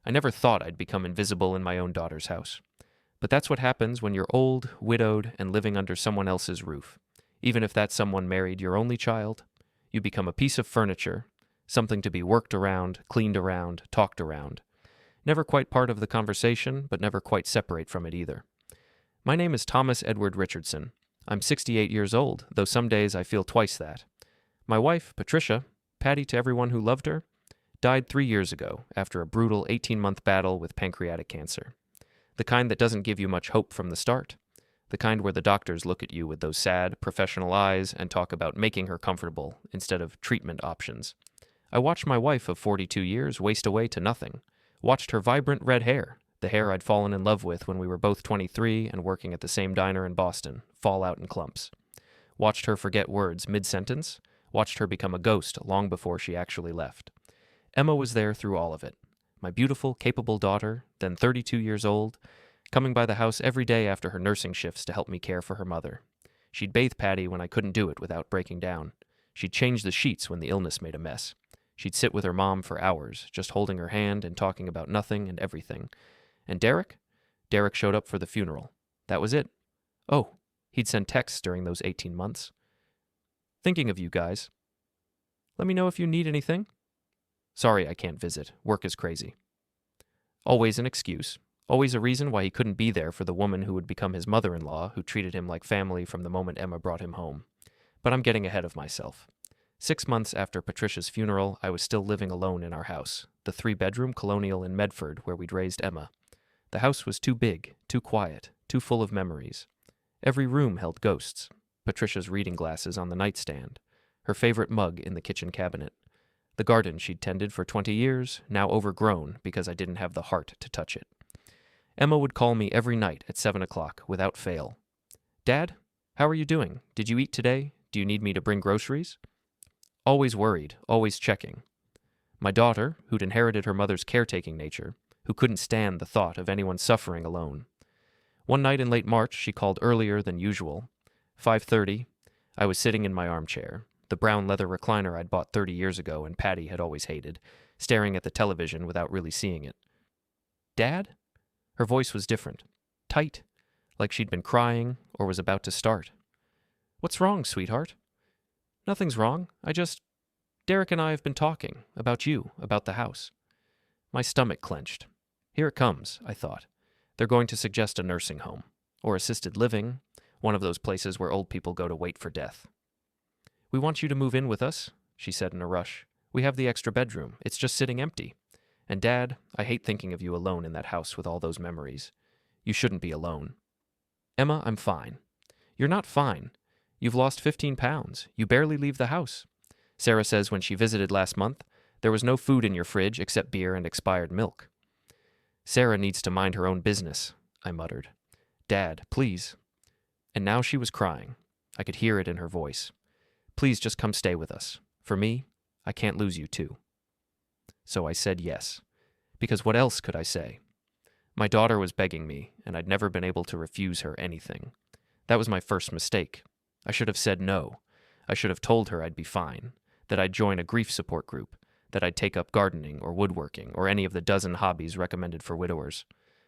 I never thought I'd become invisible in my own daughter's house. But that's what happens when you're old, widowed, and living under someone else's roof. Even if that someone married your only child, you become a piece of furniture, something to be worked around, cleaned around, talked around. Never quite part of the conversation, but never quite separate from it either. My name is Thomas Edward Richardson. I'm 68 years old, though some days I feel twice that. My wife, Patricia, Patty to everyone who loved her, died 3 years ago after a brutal 18-month battle with pancreatic cancer. The kind that doesn't give you much hope from the start. The kind where the doctors look at you with those sad, professional eyes and talk about making her comfortable instead of treatment options. I watched my wife of 42 years waste away to nothing. Watched her vibrant red hair, the hair I'd fallen in love with when we were both 23 and working at the same diner in Boston, fall out in clumps. Watched her forget words mid-sentence. Watched her become a ghost long before she actually left. Emma was there through all of it. My beautiful, capable daughter, then 32 years old, coming by the house every day after her nursing shifts to help me care for her mother. She'd bathe Patty when I couldn't do it without breaking down. She'd change the sheets when the illness made a mess. She'd sit with her mom for hours, just holding her hand and talking about nothing and everything. And Derek? Derek showed up for the funeral. That was it. Oh, he'd send texts during those 18 months. Thinking of you guys. Let me know if you need anything. Sorry I can't visit. Work is crazy. Always an excuse. Always a reason why he couldn't be there for the woman who would become his mother-in-law, who treated him like family from the moment Emma brought him home. But I'm getting ahead of myself. 6 months after Patricia's funeral, I was still living alone in our house, the 3-bedroom colonial in Medford where we'd raised Emma. The house was too big, too quiet, too full of memories. Every room held ghosts. Patricia's reading glasses on the nightstand, her favorite mug in the kitchen cabinet. The garden she'd tended for 20 years, now overgrown because I didn't have the heart to touch it. Emma would call me every night at 7 o'clock, without fail. Dad, how are you doing? Did you eat today? Do you need me to bring groceries? Always worried, always checking. My daughter, who'd inherited her mother's caretaking nature, who couldn't stand the thought of anyone suffering alone. One night in late March, she called earlier than usual. 5:30, I was sitting in my armchair, the brown leather recliner I'd bought 30 years ago and Patty had always hated, staring at the television without really seeing it. Dad? Her voice was different, tight, like she'd been crying or was about to start. What's wrong, sweetheart? Nothing's wrong. Derek and I have been talking about you, about the house. My stomach clenched. Here it comes, I thought. They're going to suggest a nursing home, or assisted living, one of those places where old people go to wait for death. We want you to move in with us, she said in a rush. We have the extra bedroom. It's just sitting empty. And Dad, I hate thinking of you alone in that house with all those memories. You shouldn't be alone. Emma, I'm fine. You're not fine. You've lost 15 pounds. You barely leave the house. Sarah says when she visited last month, there was no food in your fridge except beer and expired milk. Sarah needs to mind her own business, I muttered. Dad, please. And now she was crying. I could hear it in her voice. Please just come stay with us. For me, I can't lose you too. So I said yes. Because what else could I say? My daughter was begging me, and I'd never been able to refuse her anything. That was my first mistake. I should have said no. I should have told her I'd be fine, that I'd join a grief support group, that I'd take up gardening or woodworking or any of the dozen hobbies recommended for widowers.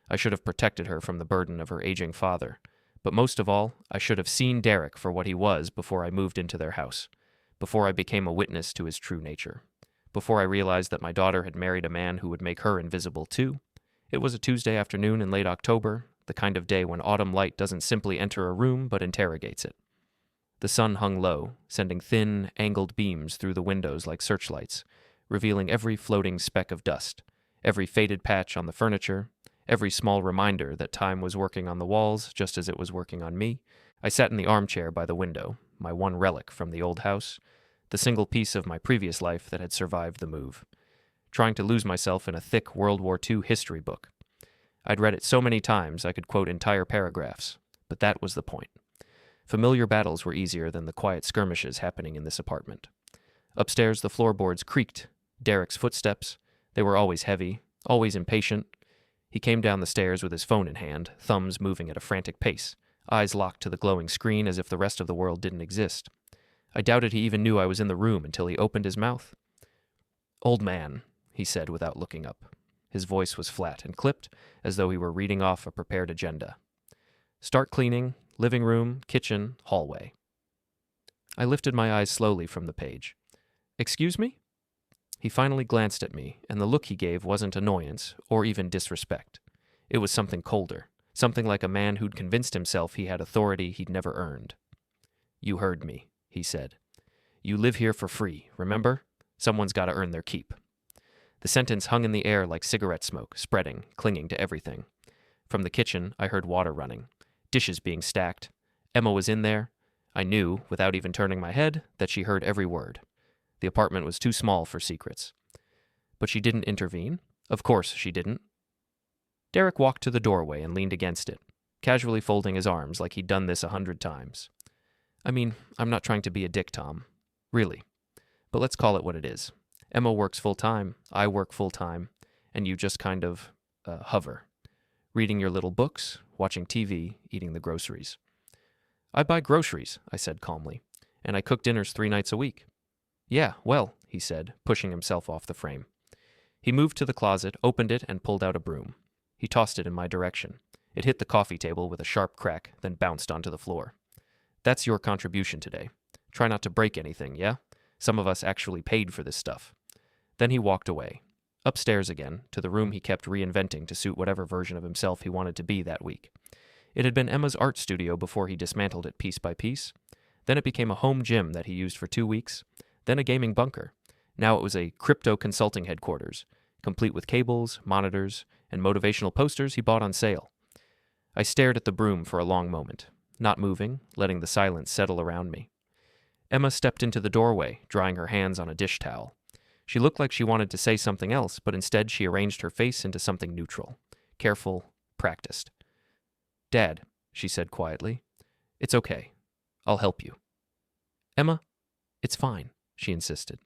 I should have protected her from the burden of her aging father. But most of all, I should have seen Derek for what he was before I moved into their house, before I became a witness to his true nature, before I realized that my daughter had married a man who would make her invisible too. It was a Tuesday afternoon in late October, the kind of day when autumn light doesn't simply enter a room but interrogates it. The sun hung low, sending thin, angled beams through the windows like searchlights, revealing every floating speck of dust, every faded patch on the furniture, every small reminder that time was working on the walls just as it was working on me. I sat in the armchair by the window, my one relic from the old house, the single piece of my previous life that had survived the move, trying to lose myself in a thick World War II history book. I'd read it so many times I could quote entire paragraphs, but that was the point. Familiar battles were easier than the quiet skirmishes happening in this apartment. Upstairs, the floorboards creaked. Derek's footsteps. They were always heavy, always impatient. He came down the stairs with his phone in hand, thumbs moving at a frantic pace, eyes locked to the glowing screen as if the rest of the world didn't exist. I doubted he even knew I was in the room until he opened his mouth. "Old man," he said without looking up. His voice was flat and clipped, as though he were reading off a prepared agenda. Start cleaning, living room, kitchen, hallway. I lifted my eyes slowly from the page. Excuse me? He finally glanced at me, and the look he gave wasn't annoyance or even disrespect. It was something colder, something like a man who'd convinced himself he had authority he'd never earned. You heard me, he said. You live here for free, remember? Someone's got to earn their keep. The sentence hung in the air like cigarette smoke, spreading, clinging to everything. From the kitchen, I heard water running, dishes being stacked. Emma was in there. I knew, without even turning my head, that she heard every word. The apartment was too small for secrets. But she didn't intervene. Of course she didn't. Derek walked to the doorway and leaned against it, casually folding his arms like he'd done this 100 times. I mean, I'm not trying to be a dick, Tom. Really. But let's call it what it is. Emma works full-time, I work full-time, and you just kind of hover. Reading your little books, watching TV, eating the groceries. I buy groceries, I said calmly, and I cook dinners 3 nights a week. Yeah, well, he said, pushing himself off the frame. He moved to the closet, opened it, and pulled out a broom. He tossed it in my direction. It hit the coffee table with a sharp crack, then bounced onto the floor. That's your contribution today. Try not to break anything, yeah? Some of us actually paid for this stuff. Then he walked away, upstairs again, to the room he kept reinventing to suit whatever version of himself he wanted to be that week. It had been Emma's art studio before he dismantled it piece by piece. Then it became a home gym that he used for 2 weeks. Then a gaming bunker. Now it was a crypto consulting headquarters, complete with cables, monitors, and motivational posters he bought on sale. I stared at the broom for a long moment, not moving, letting the silence settle around me. Emma stepped into the doorway, drying her hands on a dish towel. She looked like she wanted to say something else, but instead she arranged her face into something neutral, careful, practiced. Dad, she said quietly, it's okay. I'll help you. Emma, it's fine, she insisted.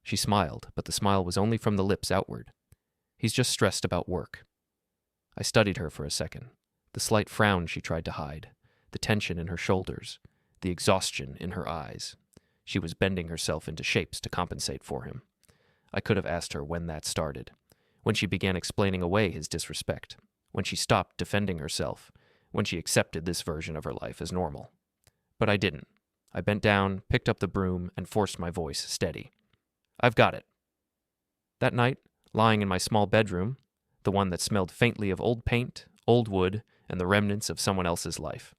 She smiled, but the smile was only from the lips outward. He's just stressed about work. I studied her for a second, the slight frown she tried to hide, the tension in her shoulders, the exhaustion in her eyes. She was bending herself into shapes to compensate for him. I could have asked her when that started, when she began explaining away his disrespect, when she stopped defending herself, when she accepted this version of her life as normal. But I didn't. I bent down, picked up the broom, and forced my voice steady. I've got it. That night, lying in my small bedroom, the one that smelled faintly of old paint, old wood, and the remnants of someone else's life,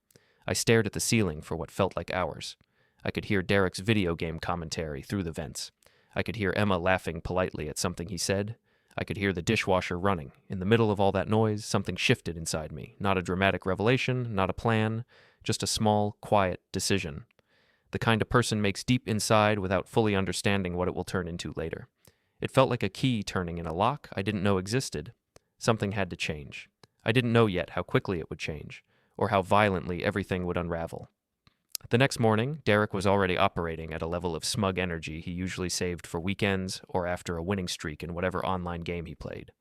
I stared at the ceiling for what felt like hours. I could hear Derek's video game commentary through the vents. I could hear Emma laughing politely at something he said. I could hear the dishwasher running. In the middle of all that noise, something shifted inside me. Not a dramatic revelation, not a plan, just a small, quiet decision. The kind a person makes deep inside without fully understanding what it will turn into later. It felt like a key turning in a lock I didn't know existed. Something had to change. I didn't know yet how quickly it would change, or how violently everything would unravel. The next morning, Derek was already operating at a level of smug energy he usually saved for weekends or after a winning streak in whatever online game he played.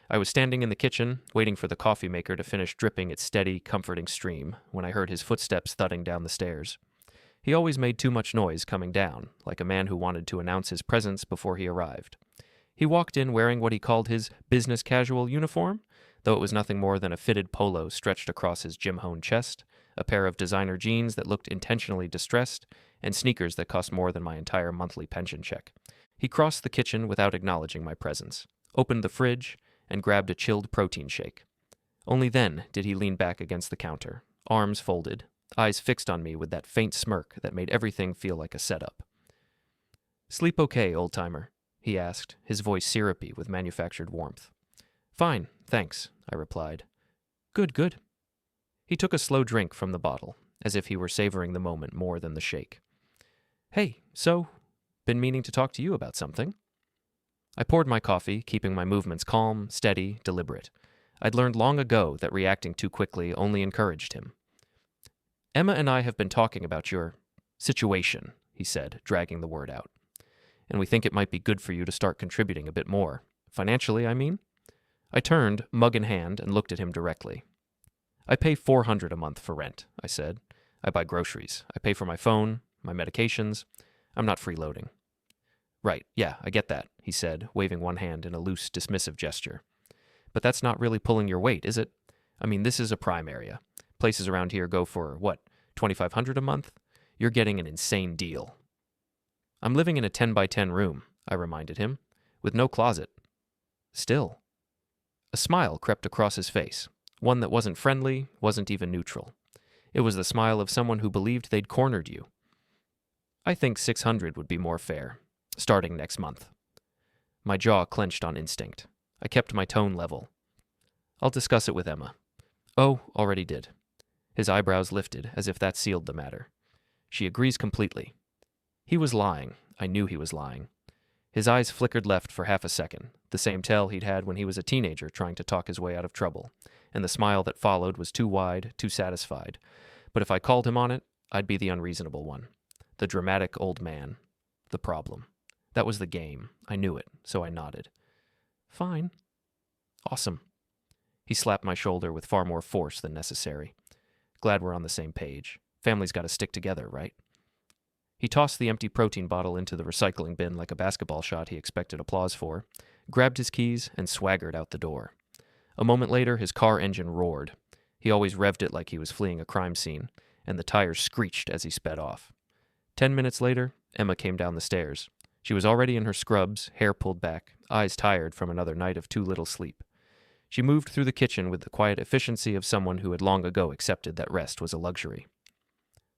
I was standing in the kitchen, waiting for the coffee maker to finish dripping its steady, comforting stream, when I heard his footsteps thudding down the stairs. He always made too much noise coming down, like a man who wanted to announce his presence before he arrived. He walked in wearing what he called his business casual uniform, though it was nothing more than a fitted polo stretched across his gym-honed chest, a pair of designer jeans that looked intentionally distressed, and sneakers that cost more than my entire monthly pension check. He crossed the kitchen without acknowledging my presence, opened the fridge, and grabbed a chilled protein shake. Only then did he lean back against the counter, arms folded, eyes fixed on me with that faint smirk that made everything feel like a setup. "Sleep okay, old-timer?" he asked, his voice syrupy with manufactured warmth. "Fine, thanks," I replied. "Good, good." He took a slow drink from the bottle, as if he were savoring the moment more than the shake. "Hey, so, been meaning to talk to you about something." I poured my coffee, keeping my movements calm, steady, deliberate. I'd learned long ago that reacting too quickly only encouraged him. "Emma and I have been talking about your situation," he said, dragging the word out. "And we think it might be good for you to start contributing a bit more. Financially, I mean." I turned, mug in hand, and looked at him directly. "I pay $400 a month for rent," I said. "I buy groceries. I pay for my phone, my medications. I'm not freeloading." "Right, yeah, I get that. he said, waving one hand in a loose, dismissive gesture. But that's not really pulling your weight, is it? I mean, this is a prime area. Places around here go for, what, $2,500 a month? You're getting an insane deal. I'm living in a 10 by 10 room, I reminded him, with no closet. Still. A smile crept across his face, one that wasn't friendly, wasn't even neutral. It was the smile of someone who believed they'd cornered you. I think 600 would be more fair, starting next month. My jaw clenched on instinct. I kept my tone level. I'll discuss it with Emma. Oh, already did. His eyebrows lifted, as if that sealed the matter. She agrees completely. He was lying. I knew he was lying. His eyes flickered left for half a second, the same tell he'd had when he was a teenager trying to talk his way out of trouble, and the smile that followed was too wide, too satisfied. But if I called him on it, I'd be the unreasonable one. The dramatic old man. The problem. That was the game. I knew it, so I nodded. Fine. Awesome. He slapped my shoulder with far more force than necessary. Glad we're on the same page. Family's got to stick together, right? He tossed the empty protein bottle into the recycling bin like a basketball shot he expected applause for, grabbed his keys, and swaggered out the door. A moment later, his car engine roared. He always revved it like he was fleeing a crime scene, and the tires screeched as he sped off. 10 minutes later, Emma came down the stairs. She was already in her scrubs, hair pulled back, eyes tired from another night of too little sleep. She moved through the kitchen with the quiet efficiency of someone who had long ago accepted that rest was a luxury.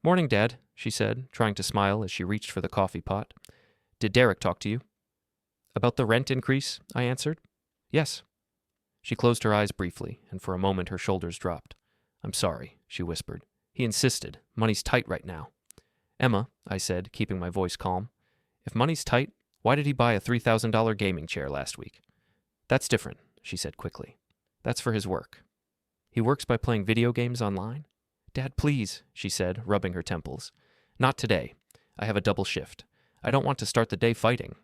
Morning, Dad, she said, trying to smile as she reached for the coffee pot. Did Derek talk to you? About the rent increase, I answered. Yes. She closed her eyes briefly, and for a moment her shoulders dropped. I'm sorry, she whispered. He insisted. Money's tight right now. Emma, I said, keeping my voice calm, if money's tight, why did he buy a $3,000 gaming chair last week? That's different, she said quickly. That's for his work. He works by playing video games online? Dad, please, she said, rubbing her temples. Not today. I have a double shift. I don't want to start the day fighting.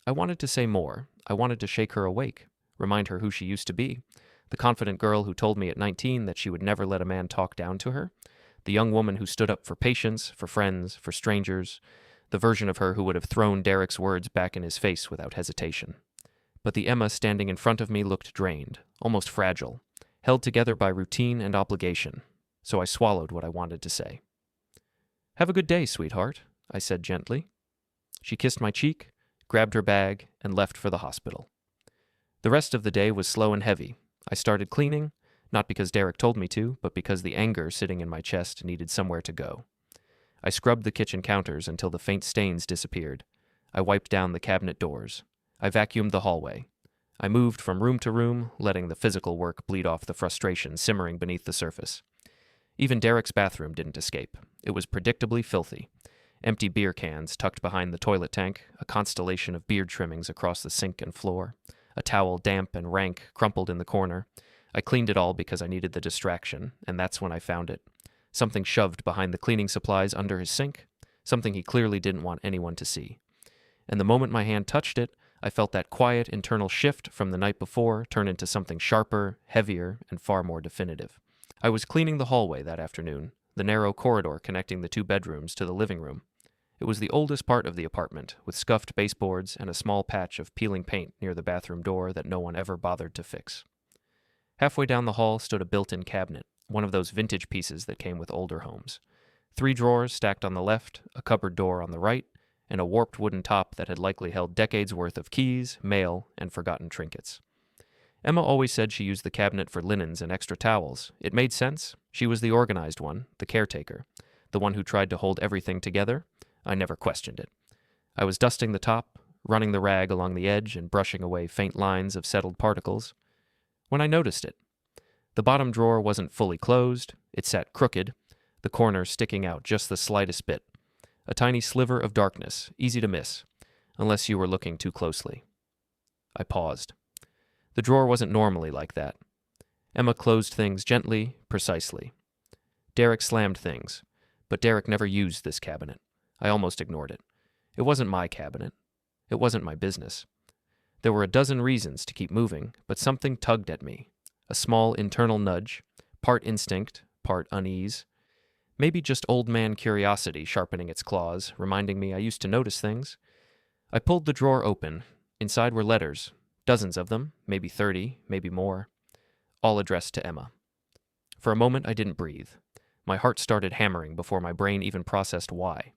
I wanted to say more. I wanted to shake her awake, remind her who she used to be, the confident girl who told me at 19 that she would never let a man talk down to her, the young woman who stood up for patients, for friends, for strangers, the version of her who would have thrown Derek's words back in his face without hesitation. But the Emma standing in front of me looked drained, almost fragile, held together by routine and obligation, so I swallowed what I wanted to say. Have a good day, sweetheart, I said gently. She kissed my cheek, grabbed her bag, and left for the hospital. The rest of the day was slow and heavy. I started cleaning, not because Derek told me to, but because the anger sitting in my chest needed somewhere to go. I scrubbed the kitchen counters until the faint stains disappeared. I wiped down the cabinet doors. I vacuumed the hallway. I moved from room to room, letting the physical work bleed off the frustration simmering beneath the surface. Even Derek's bathroom didn't escape. It was predictably filthy. Empty beer cans tucked behind the toilet tank, a constellation of beard trimmings across the sink and floor, a towel damp and rank crumpled in the corner. I cleaned it all because I needed the distraction, and that's when I found it. Something shoved behind the cleaning supplies under his sink, something he clearly didn't want anyone to see. And the moment my hand touched it, I felt that quiet internal shift from the night before turn into something sharper, heavier, and far more definitive. I was cleaning the hallway that afternoon, the narrow corridor connecting the two bedrooms to the living room. It was the oldest part of the apartment, with scuffed baseboards and a small patch of peeling paint near the bathroom door that no one ever bothered to fix. Halfway down the hall stood a built-in cabinet, one of those vintage pieces that came with older homes. 3 drawers stacked on the left, a cupboard door on the right, and a warped wooden top that had likely held decades' worth of keys, mail, and forgotten trinkets. Emma always said she used the cabinet for linens and extra towels. It made sense. She was the organized one, the caretaker, the one who tried to hold everything together. I never questioned it. I was dusting the top, running the rag along the edge and brushing away faint lines of settled particles, when I noticed it. The bottom drawer wasn't fully closed. It sat crooked, the corner sticking out just the slightest bit. A tiny sliver of darkness, easy to miss, unless you were looking too closely. I paused. The drawer wasn't normally like that. Emma closed things gently, precisely. Derek slammed things, but Derek never used this cabinet. I almost ignored it. It wasn't my cabinet. It wasn't my business. There were a dozen reasons to keep moving, but something tugged at me. A small internal nudge, part instinct, part unease. Maybe just old man curiosity sharpening its claws, reminding me I used to notice things. I pulled the drawer open, Inside were letters, dozens of them, maybe 30, maybe more, all addressed to Emma. For a moment, I didn't breathe. My heart started hammering before my brain even processed why.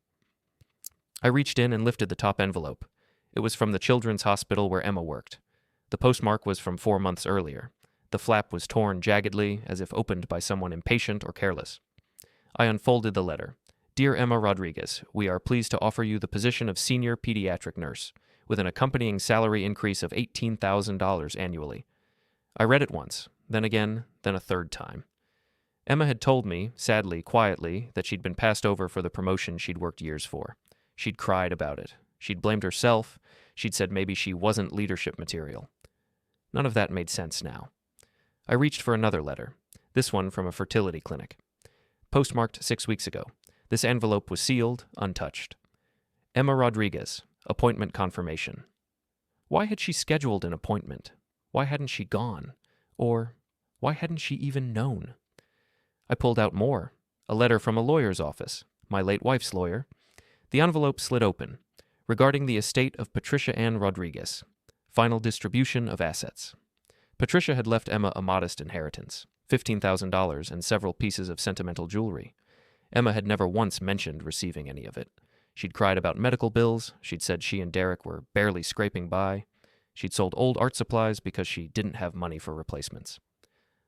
I reached in and lifted the top envelope. It was from the children's hospital where Emma worked. The postmark was from 4 months earlier. The flap was torn jaggedly, as if opened by someone impatient or careless. I unfolded the letter. Dear Emma Rodriguez, we are pleased to offer you the position of senior pediatric nurse, with an accompanying salary increase of $18,000 annually. I read it once, then again, then a third time. Emma had told me, sadly, quietly, that she'd been passed over for the promotion she'd worked years for. She'd cried about it. She'd blamed herself. She'd said maybe she wasn't leadership material. None of that made sense now. I reached for another letter, this one from a fertility clinic. Postmarked 6 weeks ago. This envelope was sealed, untouched. Emma Rodriguez, appointment confirmation. Why had she scheduled an appointment? Why hadn't she gone? Or why hadn't she even known? I pulled out more. A letter from a lawyer's office, my late wife's lawyer. The envelope slid open. Regarding the estate of Patricia Ann Rodriguez. Final distribution of assets. Patricia had left Emma a modest inheritance, $15,000 and several pieces of sentimental jewelry. Emma had never once mentioned receiving any of it. She'd cried about medical bills. She'd said she and Derek were barely scraping by. She'd sold old art supplies because she didn't have money for replacements.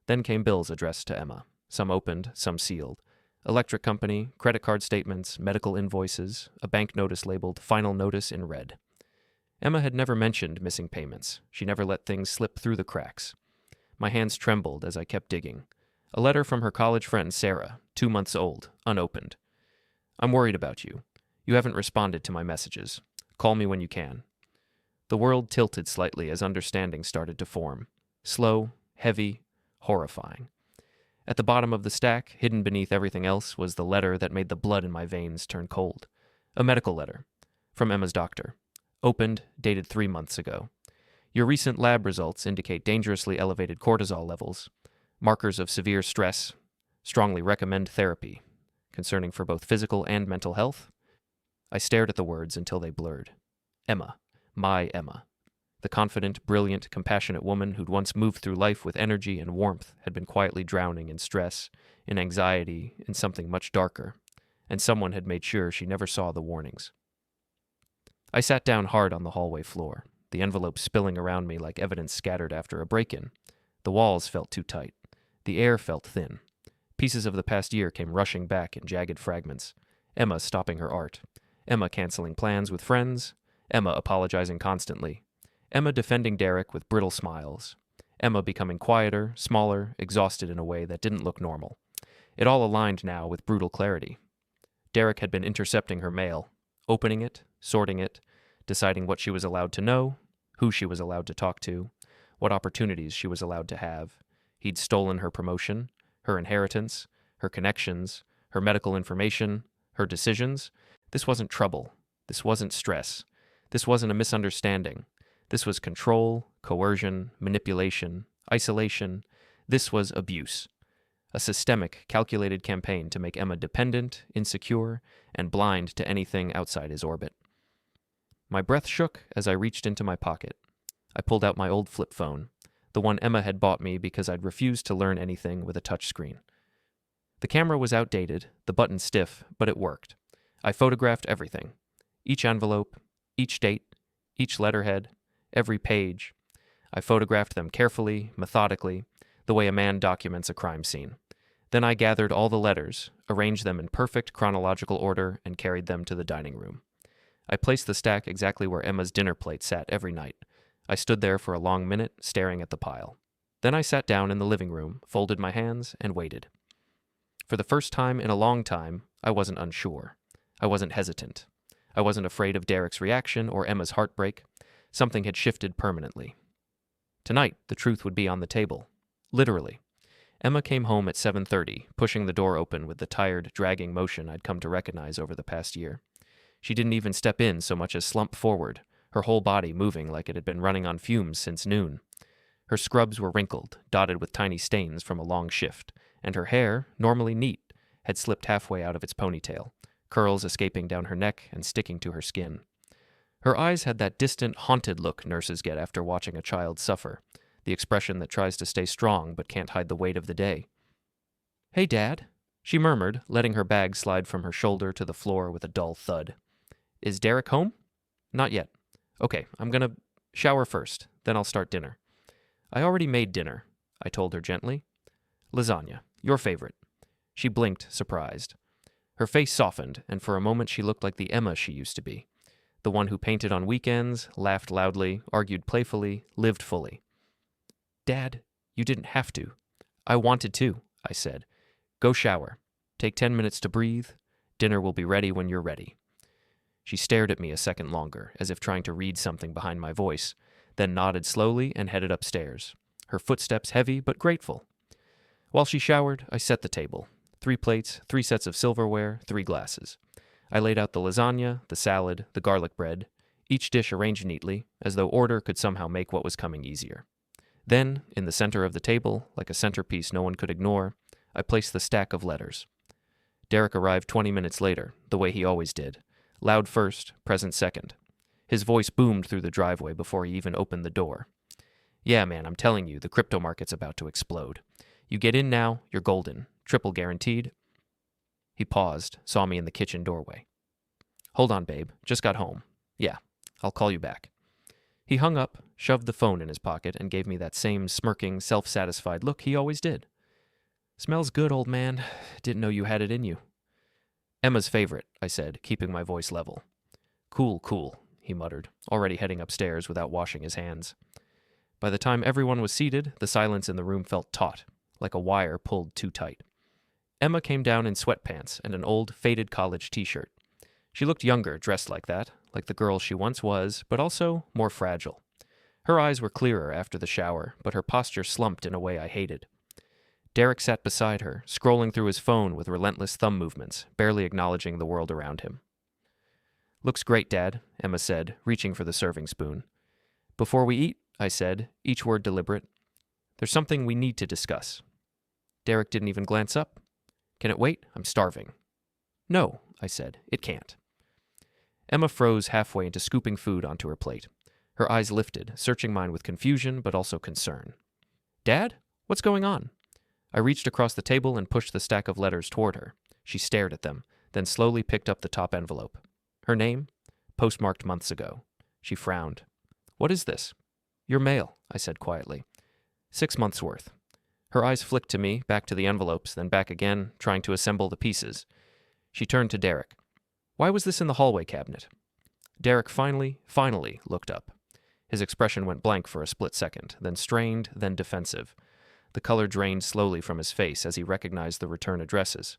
Then came bills addressed to Emma. Some opened, some sealed. Electric company, credit card statements, medical invoices, a bank notice labeled Final Notice in red. Emma had never mentioned missing payments. She never let things slip through the cracks. My hands trembled as I kept digging. A letter from her college friend Sarah, 2 months old, unopened. I'm worried about you. You haven't responded to my messages. Call me when you can. The world tilted slightly as understanding started to form. Slow, heavy, horrifying. At the bottom of the stack, hidden beneath everything else, was the letter that made the blood in my veins turn cold. A medical letter. From Emma's doctor. Opened, dated 3 months ago. Your recent lab results indicate dangerously elevated cortisol levels. Markers of severe stress. Strongly recommend therapy. Concerning for both physical and mental health. I stared at the words until they blurred. Emma. My Emma. The confident, brilliant, compassionate woman who'd once moved through life with energy and warmth had been quietly drowning in stress, in anxiety, in something much darker, and someone had made sure she never saw the warnings. I sat down hard on the hallway floor, the envelope spilling around me like evidence scattered after a break-in. The walls felt too tight. The air felt thin. Pieces of the past year came rushing back in jagged fragments. Emma stopping her art. Emma canceling plans with friends. Emma apologizing constantly. Emma defending Derek with brittle smiles. Emma becoming quieter, smaller, exhausted in a way that didn't look normal. It all aligned now with brutal clarity. Derek had been intercepting her mail, opening it, sorting it, deciding what she was allowed to know, who she was allowed to talk to, what opportunities she was allowed to have. He'd stolen her promotion, her inheritance, her connections, her medical information, her decisions. This wasn't trouble. This wasn't stress. This wasn't a misunderstanding. This was control, coercion, manipulation, isolation. This was abuse. A systemic, calculated campaign to make Emma dependent, insecure, and blind to anything outside his orbit. My breath shook as I reached into my pocket. I pulled out my old flip phone, the one Emma had bought me because I'd refused to learn anything with a touchscreen. The camera was outdated, the button stiff, but it worked. I photographed everything. Each envelope, each date, each letterhead, every page. I photographed them carefully, methodically, the way a man documents a crime scene. Then I gathered all the letters, arranged them in perfect chronological order, and carried them to the dining room. I placed the stack exactly where Emma's dinner plate sat every night. I stood there for a long minute, staring at the pile. Then I sat down in the living room, folded my hands, and waited. For the first time in a long time, I wasn't unsure. I wasn't hesitant. I wasn't afraid of Derek's reaction or Emma's heartbreak. Something had shifted permanently. Tonight, the truth would be on the table. Literally. Emma came home at 7:30, pushing the door open with the tired, dragging motion I'd come to recognize over the past year. She didn't even step in so much as slump forward, her whole body moving like it had been running on fumes since noon. Her scrubs were wrinkled, dotted with tiny stains from a long shift, and her hair, normally neat, had slipped halfway out of its ponytail, curls escaping down her neck and sticking to her skin. Her eyes had that distant, haunted look nurses get after watching a child suffer, the expression that tries to stay strong but can't hide the weight of the day. "Hey, Dad," she murmured, letting her bag slide from her shoulder to the floor with a dull thud. "Is Derek home?" "Not yet." "Okay, I'm gonna shower first, then I'll start dinner." "I already made dinner," I told her gently. "Lasagna, your favorite." She blinked, surprised. Her face softened, and for a moment she looked like the Emma she used to be. The one who painted on weekends, laughed loudly, argued playfully, lived fully. "Dad, you didn't have to." "I wanted to," I said. "Go shower. Take 10 minutes to breathe. Dinner will be ready when you're ready." She stared at me a second longer, as if trying to read something behind my voice, then nodded slowly and headed upstairs, her footsteps heavy but grateful. While she showered, I set the table. 3 plates, 3 sets of silverware, 3 glasses. I laid out the lasagna, the salad, the garlic bread, each dish arranged neatly, as though order could somehow make what was coming easier. Then, in the center of the table, like a centerpiece no one could ignore, I placed the stack of letters. Derek arrived 20 minutes later, the way he always did. Loud first, present second. His voice boomed through the driveway before he even opened the door. "Yeah, man, I'm telling you, the crypto market's about to explode. You get in now, you're golden. Triple guaranteed." He paused, saw me in the kitchen doorway. "Hold on, babe. Just got home. Yeah, I'll call you back." He hung up, shoved the phone in his pocket, and gave me that same smirking, self-satisfied look he always did. "Smells good, old man. Didn't know you had it in you." "Emma's favorite," I said, keeping my voice level. "Cool, cool," he muttered, already heading upstairs without washing his hands. By the time everyone was seated, the silence in the room felt taut, like a wire pulled too tight. Emma came down in sweatpants and an old, faded college t-shirt. She looked younger, dressed like that, like the girl she once was, but also more fragile. Her eyes were clearer after the shower, but her posture slumped in a way I hated. Derek sat beside her, scrolling through his phone with relentless thumb movements, barely acknowledging the world around him. "Looks great, Dad," Emma said, reaching for the serving spoon. "Before we eat," I said, each word deliberate, "there's something we need to discuss." Derek didn't even glance up. "Can it wait? I'm starving." "No," I said, "it can't." Emma froze halfway into scooping food onto her plate. Her eyes lifted, searching mine with confusion but also concern. "Dad? What's going on?" I reached across the table and pushed the stack of letters toward her. She stared at them, then slowly picked up the top envelope. Her name? Postmarked months ago. She frowned. "What is this?" "Your mail," I said quietly. 6 months' worth. Her eyes flicked to me, back to the envelopes, then back again, trying to assemble the pieces. She turned to Derek. "Why was this in the hallway cabinet?" Derek finally looked up. His expression went blank for a split second, then strained, then defensive. The color drained slowly from his face as he recognized the return addresses.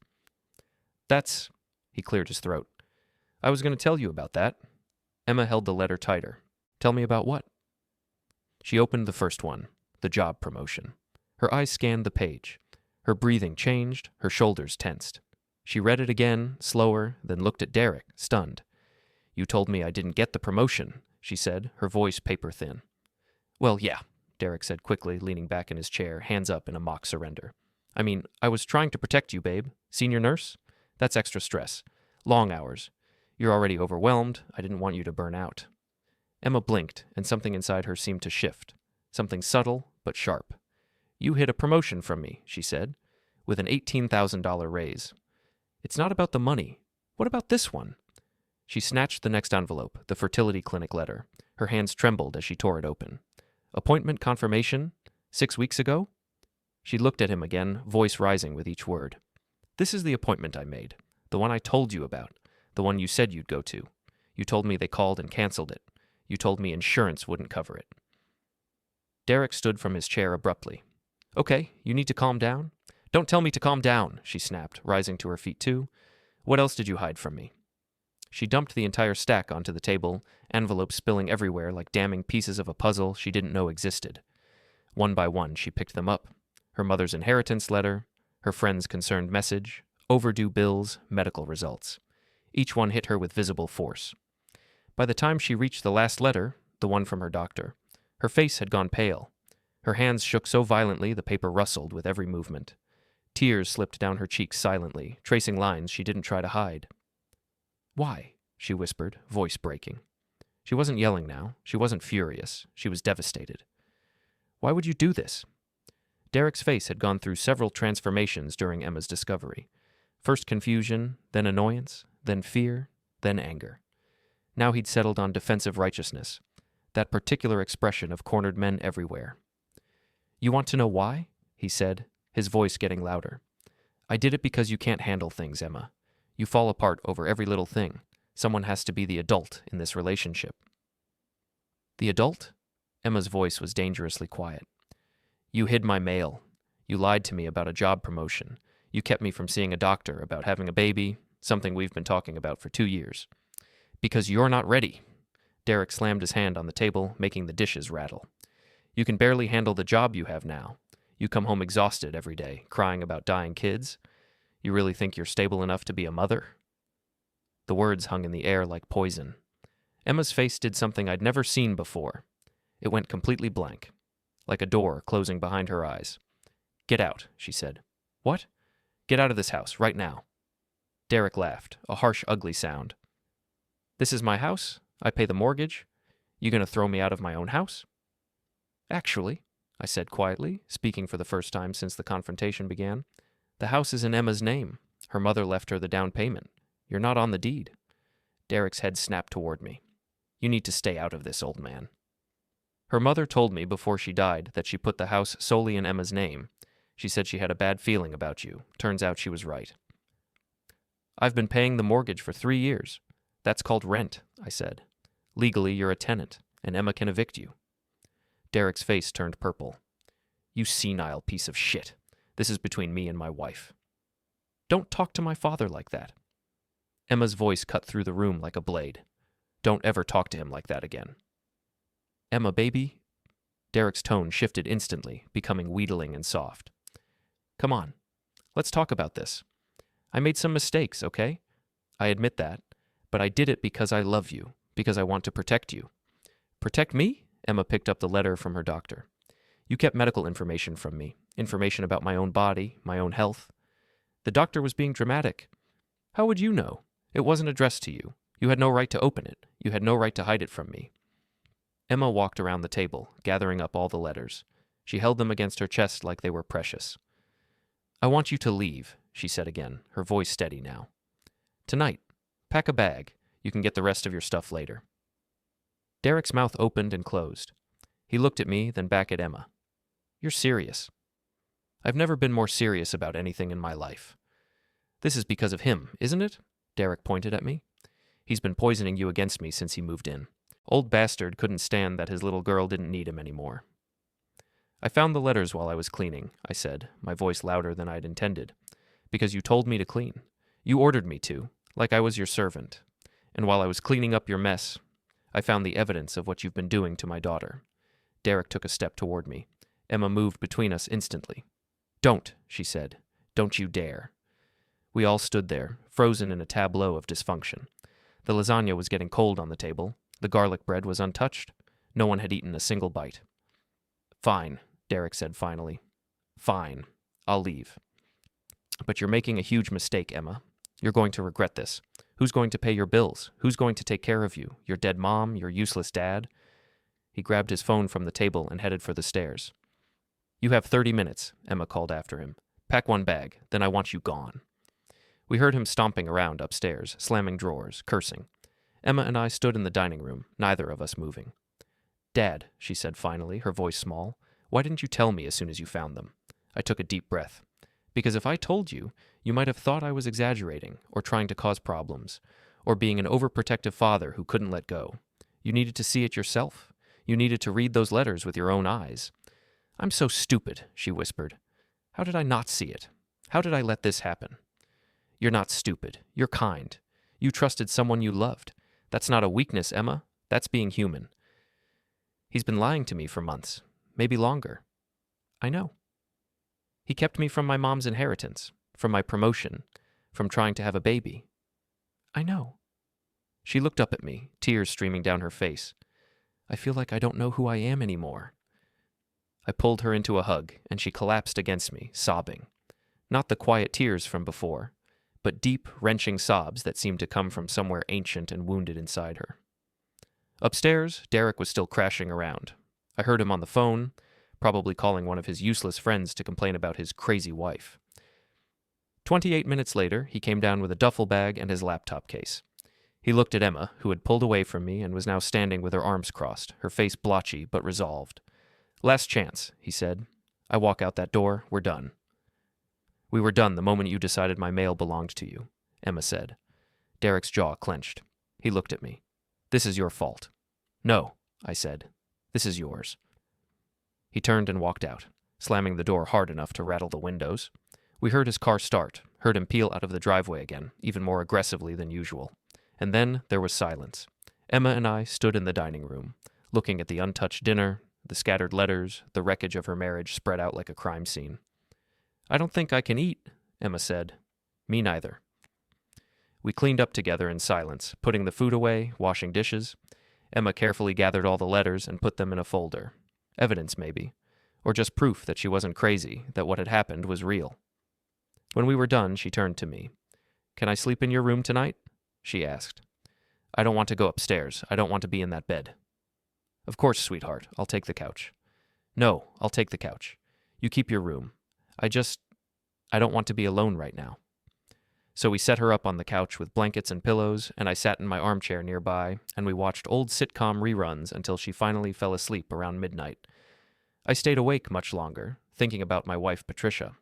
"That's..." He cleared his throat. "I was going to tell you about that." Emma held the letter tighter. "Tell me about what?" She opened the first one, the job promotion. Her eyes scanned the page. Her breathing changed, her shoulders tensed. She read it again, slower, then looked at Derek, stunned. "You told me I didn't get the promotion," she said, her voice paper-thin. "Well, yeah," Derek said quickly, leaning back in his chair, hands up in a mock surrender. "I mean, I was trying to protect you, babe. Senior nurse? That's extra stress. Long hours. You're already overwhelmed. I didn't want you to burn out." Emma blinked, and something inside her seemed to shift. Something subtle, but sharp. "You hid a promotion from me," she said, "with an $18,000 raise. It's not about the money. What about this one?" She snatched the next envelope, the fertility clinic letter. Her hands trembled as she tore it open. "Appointment confirmation? 6 weeks ago?" She looked at him again, voice rising with each word. "This is the appointment I made. The one I told you about. The one you said you'd go to. You told me they called and canceled it. You told me insurance wouldn't cover it." Derek stood from his chair abruptly. "Okay, you need to calm down." "Don't tell me to calm down," she snapped, rising to her feet too. "What else did you hide from me?" She dumped the entire stack onto the table, envelopes spilling everywhere like damning pieces of a puzzle she didn't know existed. One by one, she picked them up. Her mother's inheritance letter, her friend's concerned message, overdue bills, medical results. Each one hit her with visible force. By the time she reached the last letter, the one from her doctor, her face had gone pale. Her hands shook so violently the paper rustled with every movement. Tears slipped down her cheeks silently, tracing lines she didn't try to hide. "Why?" she whispered, voice breaking. She wasn't yelling now. She wasn't furious. She was devastated. Why would you do this? Derek's face had gone through several transformations during Emma's discovery. First confusion, then annoyance, then fear, then anger. Now he'd settled on defensive righteousness, that particular expression of cornered men everywhere. You want to know why? He said, his voice getting louder. I did it because you can't handle things, Emma. You fall apart over every little thing. Someone has to be the adult in this relationship. The adult? Emma's voice was dangerously quiet. You hid my mail. You lied to me about a job promotion. You kept me from seeing a doctor about having a baby, something we've been talking about for 2 years. Because you're not ready. Derek slammed his hand on the table, making the dishes rattle. You can barely handle the job you have now. You come home exhausted every day, crying about dying kids. You really think you're stable enough to be a mother? The words hung in the air like poison. Emma's face did something I'd never seen before. It went completely blank, like a door closing behind her eyes. Get out, she said. What? Get out of this house, right now. Derek laughed, a harsh, ugly sound. This is my house. I pay the mortgage. You gonna throw me out of my own house? Actually, I said quietly, speaking for the first time since the confrontation began, the house is in Emma's name. Her mother left her the down payment. You're not on the deed. Derek's head snapped toward me. You need to stay out of this, old man. Her mother told me before she died that she put the house solely in Emma's name. She said she had a bad feeling about you. Turns out she was right. I've been paying the mortgage for 3 years. That's called rent, I said. Legally, you're a tenant, and Emma can evict you. Derek's face turned purple. You senile piece of shit. This is between me and my wife. Don't talk to my father like that. Emma's voice cut through the room like a blade. Don't ever talk to him like that again. Emma, baby. Derek's tone shifted instantly, becoming wheedling and soft. Come on, let's talk about this. I made some mistakes, okay? I admit that, but I did it because I love you, because I want to protect you. Protect me? Emma picked up the letter from her doctor. You kept medical information from me, information about my own body, my own health. The doctor was being dramatic. How would you know? It wasn't addressed to you. You had no right to open it. You had no right to hide it from me. Emma walked around the table, gathering up all the letters. She held them against her chest like they were precious. I want you to leave, she said again, her voice steady now. Tonight. Pack a bag. You can get the rest of your stuff later. Derek's mouth opened and closed. He looked at me, then back at Emma. You're serious. I've never been more serious about anything in my life. This is because of him, isn't it? Derek pointed at me. He's been poisoning you against me since he moved in. Old bastard couldn't stand that his little girl didn't need him anymore. I found the letters while I was cleaning, I said, my voice louder than I'd intended. Because you told me to clean. You ordered me to, like I was your servant. And while I was cleaning up your mess, I found the evidence of what you've been doing to my daughter. Derek took a step toward me. Emma moved between us instantly. Don't, she said. Don't you dare. We all stood there, frozen in a tableau of dysfunction. The lasagna was getting cold on the table. The garlic bread was untouched. No one had eaten a single bite. Fine, Derek said finally. Fine. I'll leave. But you're making a huge mistake, Emma. You're going to regret this. Who's going to pay your bills? Who's going to take care of you? Your dead mom? Your useless dad? He grabbed his phone from the table and headed for the stairs. You have 30 minutes, Emma called after him. Pack one bag, then I want you gone. We heard him stomping around upstairs, slamming drawers, cursing. Emma and I stood in the dining room, neither of us moving. Dad, she said finally, her voice small, why didn't you tell me as soon as you found them? I took a deep breath. Because if I told you, you might have thought I was exaggerating, or trying to cause problems, or being an overprotective father who couldn't let go. You needed to see it yourself. You needed to read those letters with your own eyes. I'm so stupid, she whispered. How did I not see it? How did I let this happen? You're not stupid. You're kind. You trusted someone you loved. That's not a weakness, Emma. That's being human. He's been lying to me for months, maybe longer. I know. He kept me from my mom's inheritance, from my promotion, from trying to have a baby. I know. She looked up at me, tears streaming down her face. I feel like I don't know who I am anymore. I pulled her into a hug, and she collapsed against me, sobbing. Not the quiet tears from before, but deep, wrenching sobs that seemed to come from somewhere ancient and wounded inside her. Upstairs, Derek was still crashing around. I heard him on the phone, probably calling one of his useless friends to complain about his crazy wife. 28 minutes later, he came down with a duffel bag and his laptop case. He looked at Emma, who had pulled away from me and was now standing with her arms crossed, her face blotchy but resolved. "Last chance," he said. "I walk out that door, we're done." "We were done the moment you decided my mail belonged to you," Emma said. Derek's jaw clenched. He looked at me. "This is your fault." "No," I said. "This is yours." He turned and walked out, slamming the door hard enough to rattle the windows. We heard his car start, heard him peel out of the driveway again, even more aggressively than usual. And then there was silence. Emma and I stood in the dining room, looking at the untouched dinner, the scattered letters, the wreckage of her marriage spread out like a crime scene. "I don't think I can eat," Emma said. "Me neither." We cleaned up together in silence, putting the food away, washing dishes. Emma carefully gathered all the letters and put them in a folder. Evidence, maybe. Or just proof that she wasn't crazy, that what had happened was real. When we were done, she turned to me. "Can I sleep in your room tonight?" she asked. "I don't want to go upstairs. I don't want to be in that bed." "Of course, sweetheart. I'll take the couch." "No, I'll take the couch. You keep your room. I don't want to be alone right now." So we set her up on the couch with blankets and pillows, and I sat in my armchair nearby, and we watched old sitcom reruns until she finally fell asleep around midnight. I stayed awake much longer, thinking about my wife Patricia,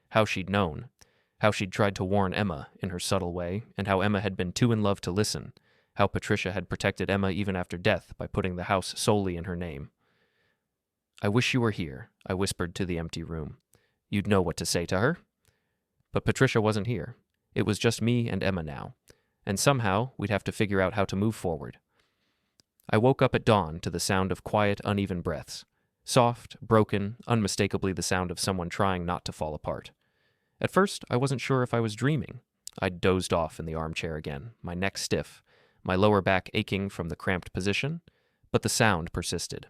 how she'd known, how she'd tried to warn Emma in her subtle way, and how Emma had been too in love to listen, how Patricia had protected Emma even after death by putting the house solely in her name. "I wish you were here," I whispered to the empty room. "You'd know what to say to her." But Patricia wasn't here. It was just me and Emma now, and somehow we'd have to figure out how to move forward. I woke up at dawn to the sound of quiet, uneven breaths. Soft, broken, unmistakably the sound of someone trying not to fall apart. At first, I wasn't sure if I was dreaming. I'd dozed off in the armchair again, my neck stiff, my lower back aching from the cramped position, but the sound persisted.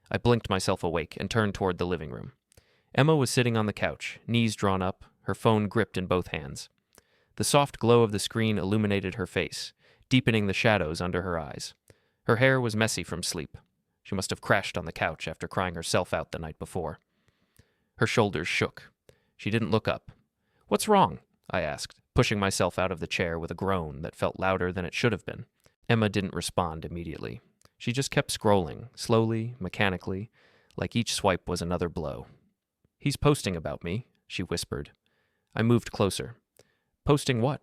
I blinked myself awake and turned toward the living room. Emma was sitting on the couch, knees drawn up, her phone gripped in both hands. The soft glow of the screen illuminated her face, deepening the shadows under her eyes. Her hair was messy from sleep. She must have crashed on the couch after crying herself out the night before. Her shoulders shook. She didn't look up. "What's wrong?" I asked, pushing myself out of the chair with a groan that felt louder than it should have been. Emma didn't respond immediately. She just kept scrolling, slowly, mechanically, like each swipe was another blow. "He's posting about me," she whispered. I moved closer. "Posting what?"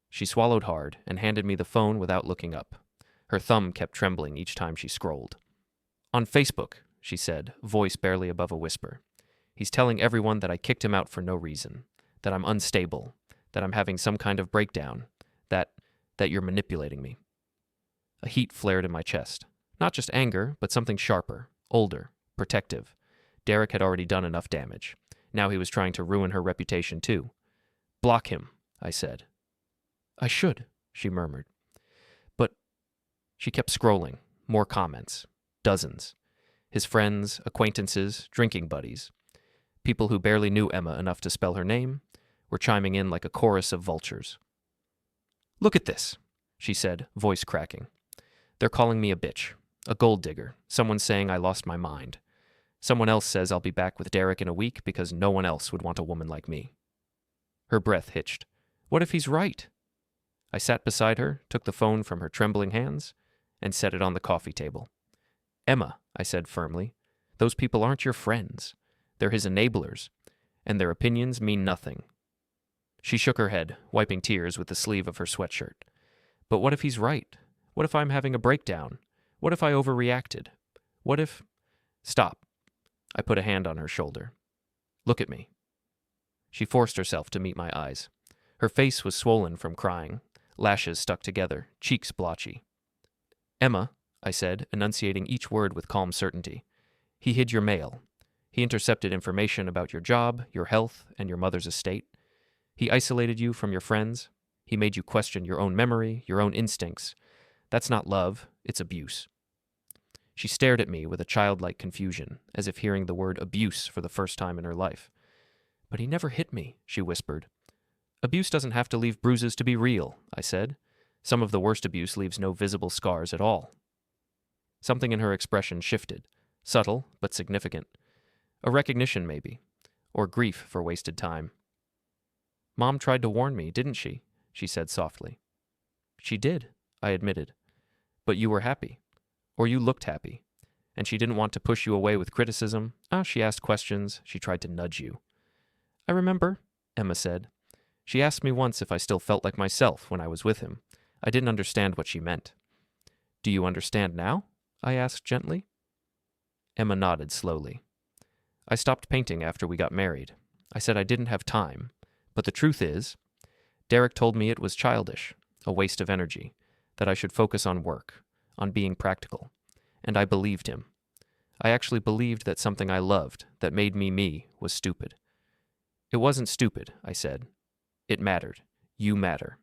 She swallowed hard and handed me the phone without looking up. Her thumb kept trembling each time she scrolled. "On Facebook," she said, voice barely above a whisper. "He's telling everyone that I kicked him out for no reason, that I'm unstable, that I'm having some kind of breakdown, that you're manipulating me." A heat flared in my chest. Not just anger, but something sharper, older, protective. Derek had already done enough damage. Now he was trying to ruin her reputation too. "Block him," I said. "I should," she murmured. But she kept scrolling. More comments. Dozens. His friends, acquaintances, drinking buddies. People who barely knew Emma enough to spell her name were chiming in like a chorus of vultures. "Look at this," she said, voice cracking. "They're calling me a bitch, a gold digger, someone saying I lost my mind. Someone else says I'll be back with Derek in a week because no one else would want a woman like me." Her breath hitched. What if he's right? I sat beside her, took the phone from her trembling hands, and set it on the coffee table. "Emma," I said firmly, "those people aren't your friends. They're his enablers, and their opinions mean nothing." She shook her head, wiping tears with the sleeve of her sweatshirt. "But what if he's right? What if I'm having a breakdown? What if I overreacted? What if—" "Stop." I put a hand on her shoulder. "Look at me." She forced herself to meet my eyes. Her face was swollen from crying, lashes stuck together, cheeks blotchy. "Emma," I said, enunciating each word with calm certainty, "he hid your mail. He intercepted information about your job, your health, and your mother's estate. He isolated you from your friends. He made you question your own memory, your own instincts. That's not love, it's abuse." She stared at me with a childlike confusion, as if hearing the word abuse for the first time in her life. "But he never hit me," she whispered. "Abuse doesn't have to leave bruises to be real," I said. "Some of the worst abuse leaves no visible scars at all." Something in her expression shifted, subtle but significant. A recognition, maybe, or grief for wasted time. "Mom tried to warn me, didn't she?" she said softly. "She did," I admitted. "But you were happy. Or you looked happy. And she didn't want to push you away with criticism. She asked questions. She tried to nudge you." "I remember," Emma said. "She asked me once if I still felt like myself when I was with him. I didn't understand what she meant." "Do you understand now?" I asked gently. Emma nodded slowly. "I stopped painting after we got married. I said I didn't have time. But the truth is, Derek told me it was childish, a waste of energy, that I should focus on work, on being practical. And I believed him. I actually believed that something I loved, that made me me, was stupid. It wasn't stupid, I said. It mattered. You matter."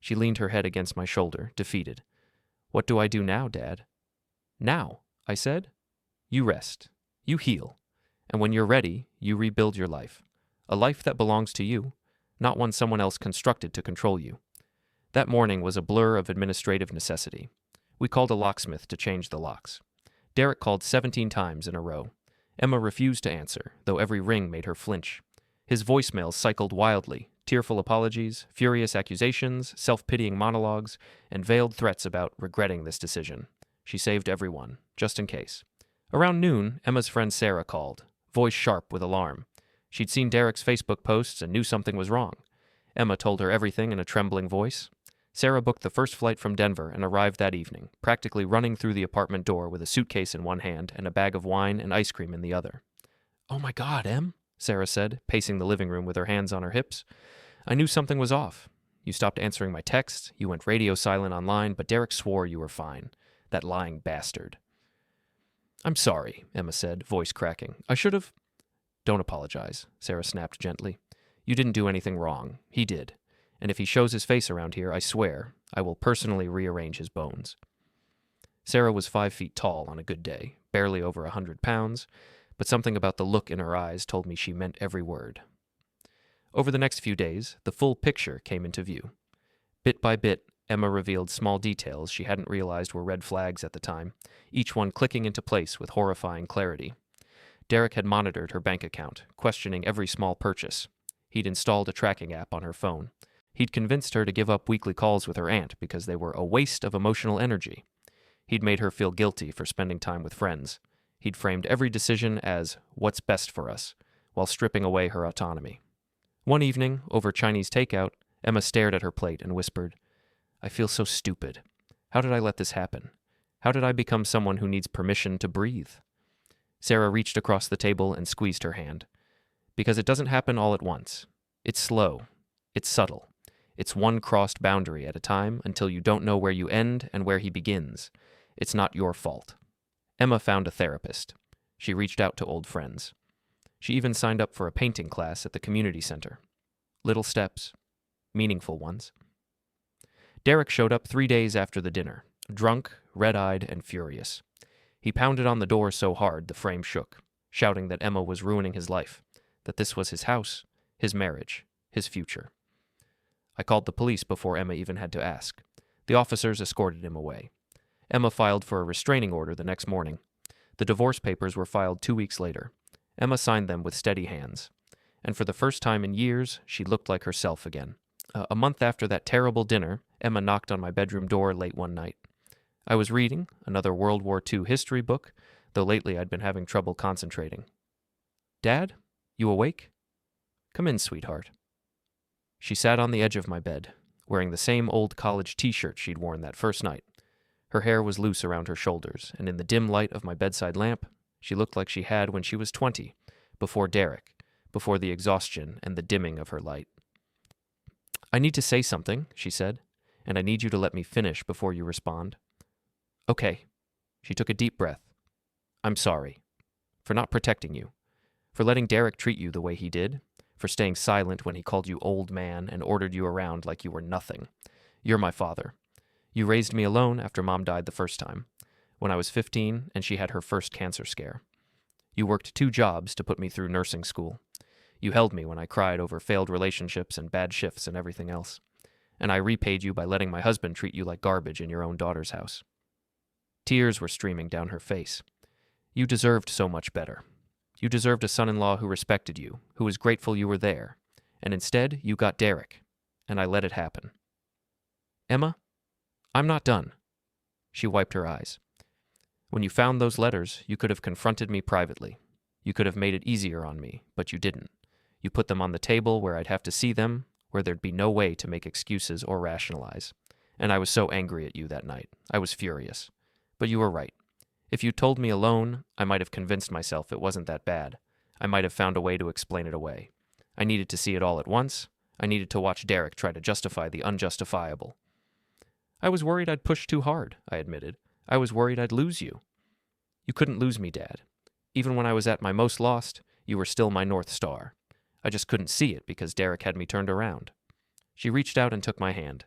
She leaned her head against my shoulder, defeated. "What do I do now, Dad?" "Now," I said. "You rest. You heal. And when you're ready, you rebuild your life. A life that belongs to you, not one someone else constructed to control you." That morning was a blur of administrative necessity. We called a locksmith to change the locks. Derek called 17 times in a row. Emma refused to answer, though every ring made her flinch. His voicemails cycled wildly, tearful apologies, furious accusations, self-pitying monologues, and veiled threats about regretting this decision. She saved everyone, just in case. Around noon, Emma's friend Sarah called, voice sharp with alarm. She'd seen Derek's Facebook posts and knew something was wrong. Emma told her everything in a trembling voice. Sarah booked the first flight from Denver and arrived that evening, practically running through the apartment door with a suitcase in one hand and a bag of wine and ice cream in the other. "Oh my God, Em," Sarah said, pacing the living room with her hands on her hips. "I knew something was off. You stopped answering my texts, you went radio silent online, but Derek swore you were fine. That lying bastard." "I'm sorry," Emma said, voice cracking. "I should have—" "Don't apologize," Sarah snapped gently. "You didn't do anything wrong. He did. And if he shows his face around here, I swear, I will personally rearrange his bones." Sarah was 5 feet tall on a good day, barely over 100 pounds, but something about the look in her eyes told me she meant every word. Over the next few days, the full picture came into view. Bit by bit, Emma revealed small details she hadn't realized were red flags at the time, each one clicking into place with horrifying clarity. Derek had monitored her bank account, questioning every small purchase. He'd installed a tracking app on her phone. He'd convinced her to give up weekly calls with her aunt because they were a waste of emotional energy. He'd made her feel guilty for spending time with friends. He'd framed every decision as what's best for us, while stripping away her autonomy. One evening, over Chinese takeout, Emma stared at her plate and whispered, "I feel so stupid. How did I let this happen? How did I become someone who needs permission to breathe?" Sarah reached across the table and squeezed her hand. "Because it doesn't happen all at once. It's slow. It's subtle. It's one crossed boundary at a time until you don't know where you end and where he begins. It's not your fault." Emma found a therapist. She reached out to old friends. She even signed up for a painting class at the community center. Little steps. Meaningful ones. Derek showed up 3 days after the dinner, drunk, red-eyed, and furious. He pounded on the door so hard the frame shook, shouting that Emma was ruining his life, that this was his house, his marriage, his future. I called the police before Emma even had to ask. The officers escorted him away. Emma filed for a restraining order the next morning. The divorce papers were filed 2 weeks later. Emma signed them with steady hands. And for the first time in years, she looked like herself again. A month after that terrible dinner, Emma knocked on my bedroom door late one night. I was reading another World War II history book, though lately I'd been having trouble concentrating. "Dad, you awake?" "Come in, sweetheart." She sat on the edge of my bed, wearing the same old college t-shirt she'd worn that first night. Her hair was loose around her shoulders, and in the dim light of my bedside lamp, she looked like she had when she was 20, before Derek, before the exhaustion and the dimming of her light. "I need to say something," she said, "and I need you to let me finish before you respond." "Okay." She took a deep breath. "I'm sorry. For not protecting you. For letting Derek treat you the way he did. For staying silent when he called you old man and ordered you around like you were nothing. You're my father. You raised me alone after Mom died the first time, when I was 15 and she had her first cancer scare. You worked 2 jobs to put me through nursing school. You held me when I cried over failed relationships and bad shifts and everything else. And I repaid you by letting my husband treat you like garbage in your own daughter's house." Tears were streaming down her face. You deserved so much better. You deserved a son-in-law who respected you, who was grateful you were there. And instead, you got Derek. And I let it happen. Emma, I'm not done. She wiped her eyes. When you found those letters, you could have confronted me privately. You could have made it easier on me, but you didn't. You put them on the table where I'd have to see them, where there'd be no way to make excuses or rationalize. And I was so angry at you that night. I was furious. But you were right. If you told me alone, I might have convinced myself it wasn't that bad. I might have found a way to explain it away. I needed to see it all at once. I needed to watch Derek try to justify the unjustifiable. I was worried I'd pushed too hard, I admitted. I was worried I'd lose you. You couldn't lose me, Dad. Even when I was at my most lost, you were still my North Star. I just couldn't see it because Derek had me turned around. She reached out and took my hand.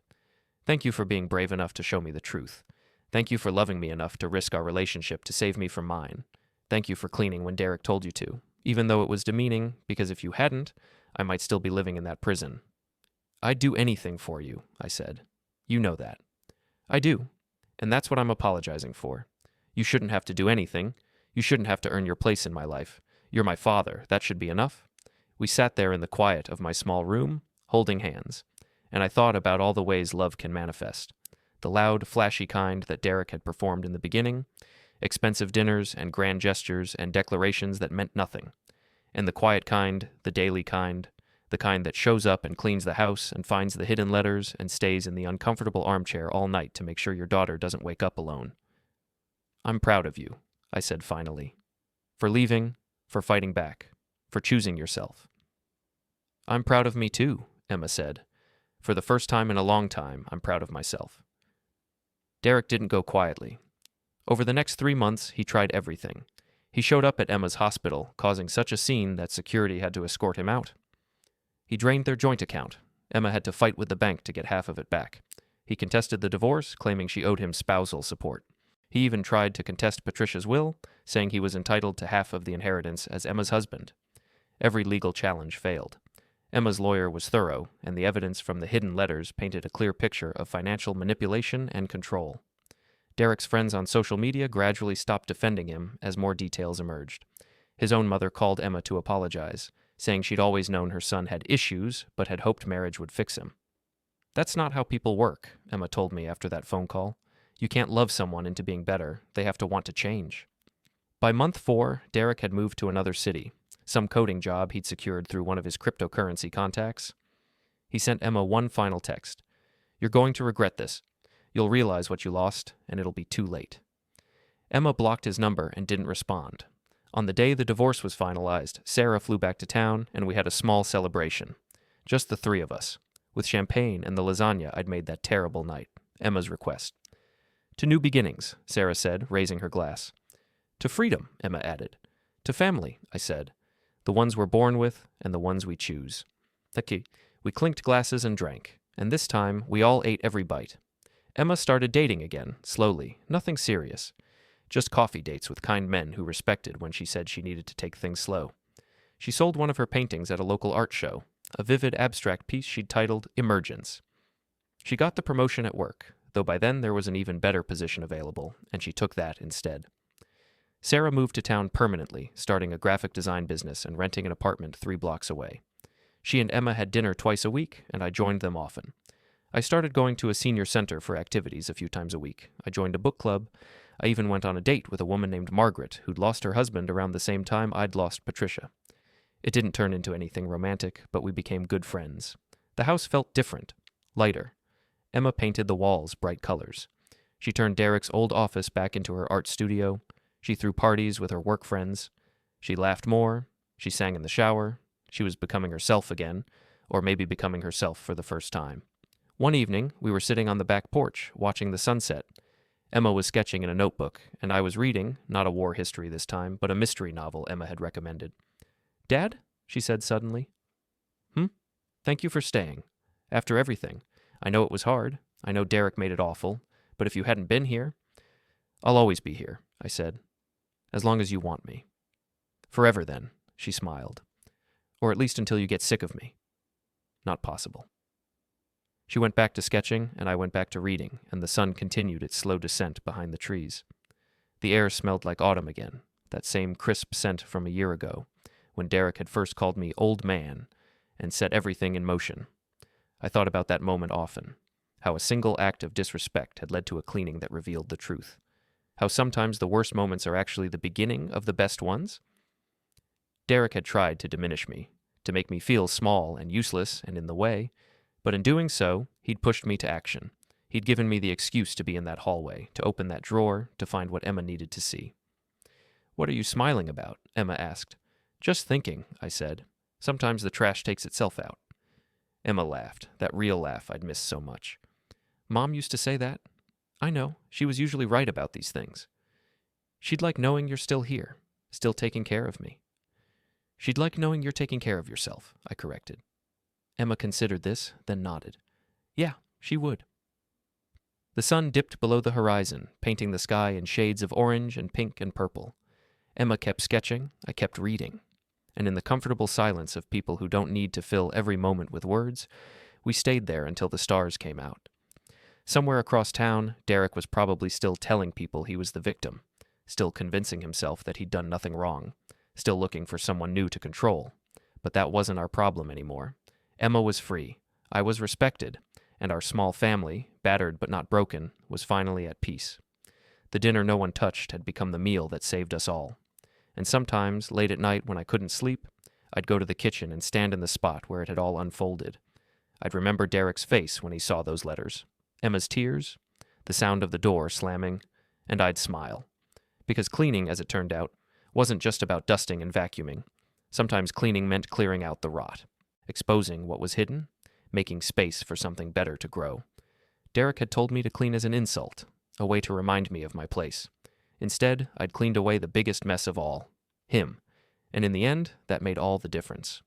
Thank you for being brave enough to show me the truth. Thank you for loving me enough to risk our relationship to save me from mine. Thank you for cleaning when Derek told you to, even though it was demeaning, because if you hadn't, I might still be living in that prison. I'd do anything for you, I said. You know that. I do, and that's what I'm apologizing for. You shouldn't have to do anything. You shouldn't have to earn your place in my life. You're my father. That should be enough. We sat there in the quiet of my small room, holding hands, and I thought about all the ways love can manifest. The loud, flashy kind that Derek had performed in the beginning, expensive dinners and grand gestures and declarations that meant nothing, and the quiet kind, the daily kind, the kind that shows up and cleans the house and finds the hidden letters and stays in the uncomfortable armchair all night to make sure your daughter doesn't wake up alone. I'm proud of you, I said finally, for leaving, for fighting back, for choosing yourself. I'm proud of me too, Emma said. For the first time in a long time, I'm proud of myself. Derek didn't go quietly. Over the next 3 months, he tried everything. He showed up at Emma's hospital, causing such a scene that security had to escort him out. He drained their joint account. Emma had to fight with the bank to get half of it back. He contested the divorce, claiming she owed him spousal support. He even tried to contest Patricia's will, saying he was entitled to half of the inheritance as Emma's husband. Every legal challenge failed. Emma's lawyer was thorough, and the evidence from the hidden letters painted a clear picture of financial manipulation and control. Derek's friends on social media gradually stopped defending him as more details emerged. His own mother called Emma to apologize, saying she'd always known her son had issues, but had hoped marriage would fix him. That's not how people work, Emma told me after that phone call. You can't love someone into being better. They have to want to change. By month 4, Derek had moved to another city, some coding job he'd secured through one of his cryptocurrency contacts. He sent Emma one final text. You're going to regret this. You'll realize what you lost, and it'll be too late. Emma blocked his number and didn't respond. On the day the divorce was finalized, Sarah flew back to town, and we had a small celebration. Just the 3 of us, with champagne and the lasagna I'd made that terrible night, Emma's request. To new beginnings, Sarah said, raising her glass. To freedom, Emma added. To family, I said. The ones we're born with, and the ones we choose. Okay, we clinked glasses and drank, and this time we all ate every bite. Emma started dating again, slowly, nothing serious. Just coffee dates with kind men who respected when she said she needed to take things slow. She sold one of her paintings at a local art show, a vivid abstract piece she'd titled Emergence. She got the promotion at work, though by then there was an even better position available, and she took that instead. Sarah moved to town permanently, starting a graphic design business and renting an apartment 3 blocks away. She and Emma had dinner twice a week, and I joined them often. I started going to a senior center for activities a few times a week. I joined a book club. I even went on a date with a woman named Margaret, who'd lost her husband around the same time I'd lost Patricia. It didn't turn into anything romantic, but we became good friends. The house felt different, lighter. Emma painted the walls bright colors. She turned Derek's old office back into her art studio. She threw parties with her work friends. She laughed more. She sang in the shower. She was becoming herself again, or maybe becoming herself for the first time. One evening, we were sitting on the back porch, watching the sunset. Emma was sketching in a notebook, and I was reading, not a war history this time, but a mystery novel Emma had recommended. Dad? She said suddenly. Thank you for staying. After everything. I know it was hard. I know Derek made it awful. But if you hadn't been here... I'll always be here, I said. As long as you want me. Forever then, she smiled. Or at least until you get sick of me. Not possible. She went back to sketching, and I went back to reading, and the sun continued its slow descent behind the trees. The air smelled like autumn again, that same crisp scent from a year ago, when Derek had first called me old man and set everything in motion. I thought about that moment often, how a single act of disrespect had led to a cleaning that revealed the truth, how sometimes the worst moments are actually the beginning of the best ones. Derek had tried to diminish me, to make me feel small and useless and in the way, but in doing so, he'd pushed me to action. He'd given me the excuse to be in that hallway, to open that drawer, to find what Emma needed to see. "What are you smiling about?" Emma asked. "Just thinking," I said. "Sometimes the trash takes itself out." Emma laughed, that real laugh I'd missed so much. "Mom used to say that." "I know. She was usually right about these things." "She'd like knowing you're still here, still taking care of me." "She'd like knowing you're taking care of yourself," I corrected. Emma considered this, then nodded. "Yeah, she would." The sun dipped below the horizon, painting the sky in shades of orange and pink and purple. Emma kept sketching, I kept reading. And in the comfortable silence of people who don't need to fill every moment with words, we stayed there until the stars came out. Somewhere across town, Derek was probably still telling people he was the victim, still convincing himself that he'd done nothing wrong, still looking for someone new to control. But that wasn't our problem anymore. Emma was free, I was respected, and our small family, battered but not broken, was finally at peace. The dinner no one touched had become the meal that saved us all. And sometimes, late at night when I couldn't sleep, I'd go to the kitchen and stand in the spot where it had all unfolded. I'd remember Derek's face when he saw those letters, Emma's tears, the sound of the door slamming, and I'd smile. Because cleaning, as it turned out, wasn't just about dusting and vacuuming. Sometimes cleaning meant clearing out the rot, exposing what was hidden, making space for something better to grow. Derek had told me to clean as an insult, a way to remind me of my place. Instead, I'd cleaned away the biggest mess of all, him, and in the end, that made all the difference.